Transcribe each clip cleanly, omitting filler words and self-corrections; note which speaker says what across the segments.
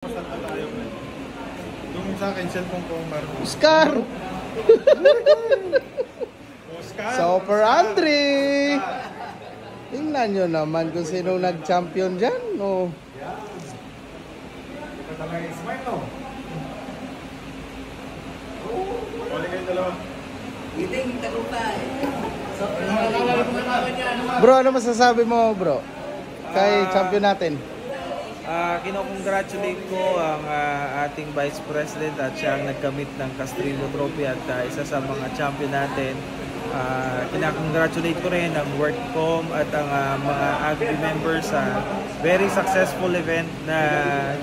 Speaker 1: Masanta tayo. Yung sa akin, cellphone ko, Marco.
Speaker 2: Oscar!
Speaker 1: Oscar!
Speaker 2: Super Andre! Tingnan nyo naman kung sino nag-champion dyan. Oh.
Speaker 1: Ito talaga yung smile, no? Wala kayo dalawa.
Speaker 3: Iting tagumpay.
Speaker 2: Bro, ano masasabi mo, bro? Kay champion natin.
Speaker 4: Kinocongratulate ko ang ating Vice President at siya ang nagkamit ng Castrillo Trophy at isa sa mga champion natin. Kinocongratulate ko rin ang Workcom at ang mga AGBI members sa very successful event na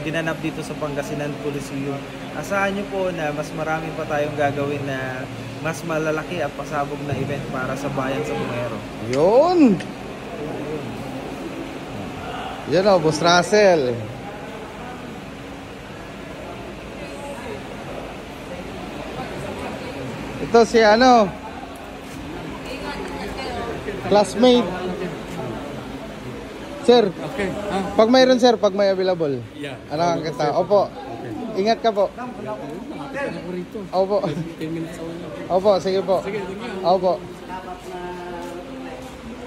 Speaker 4: ginanap dito sa Pangasinan Coliseum. Asahan nyo po na mas marami pa tayong gagawin na mas malalaki at pasabog na event para sa bayan sa Bungero.
Speaker 2: Yun! Yan o, Boss Russell. Ito si ano, classmate. Sir,
Speaker 5: Okay.
Speaker 2: pag mayroon sir, pag may available.
Speaker 5: Yeah.
Speaker 2: Ano kita? Opo.
Speaker 5: Okay.
Speaker 2: Ingat ka po.
Speaker 5: Nakapit ako rito.
Speaker 2: Opo.
Speaker 5: 10 minutes ako na.
Speaker 2: Opo, sige po.
Speaker 5: Sige, tingnan.
Speaker 2: Opo.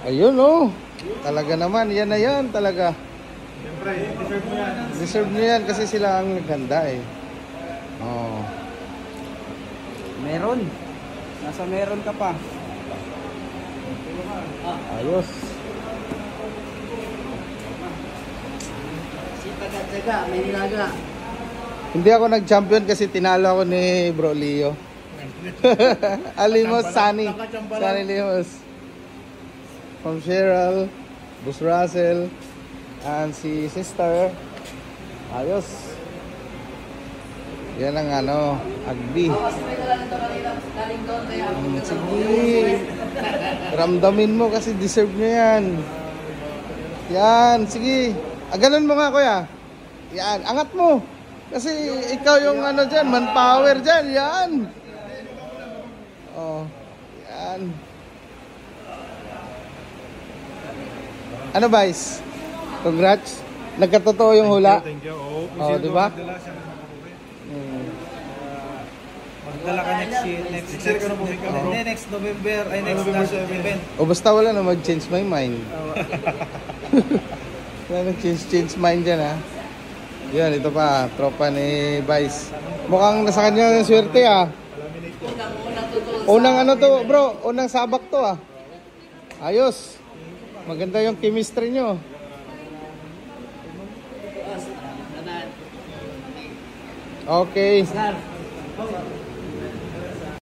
Speaker 2: Ayun oh. Talaga naman, yan na yan talaga.
Speaker 1: Siyempre, deserve mo yan.
Speaker 2: Deserve nyo yan kasi sila ang naghanda eh. Oh.
Speaker 4: Meron. Nasa meron ka pa.
Speaker 2: Ayos.
Speaker 3: Sipag at tsaga, may nilaga.
Speaker 2: Hindi ako nag-champion kasi tinalo ako ni Bro Leo. Alimos, Sunny. Sunny Limos. From Cheryl, Boss Russell, and si Sister. Ayos. Yan ang ano, AGBI.
Speaker 3: Kasi may dala nito kanina, galing doon kaya.
Speaker 2: Sige. Ramdamin mo kasi deserve nyo yan. Yan, sige. Ganun mo nga kuya. Yan, angat mo. Kasi ikaw yung ano dyan, manpower dyan. Yan. Oh, yan. Ano Vice? Congrats. Nagkatotoo yung hula.
Speaker 1: Thank you. Oo,
Speaker 2: Oh, di ba?
Speaker 1: Dala siya ng mabuhay.
Speaker 4: Magdala ka next year, next November, ay next
Speaker 1: November
Speaker 4: national
Speaker 1: 7.
Speaker 4: event.
Speaker 2: O basta wala na mag-change my mind. Wala na change mind dyan ha. Yan, ito pa, tropa ni Vice. Mukhang nasa kanya ng swerte ah. Unang ano to bro, unang sabak to ah. Ayos. Maganda yung chemistry nyo. Okay.
Speaker 3: Scar.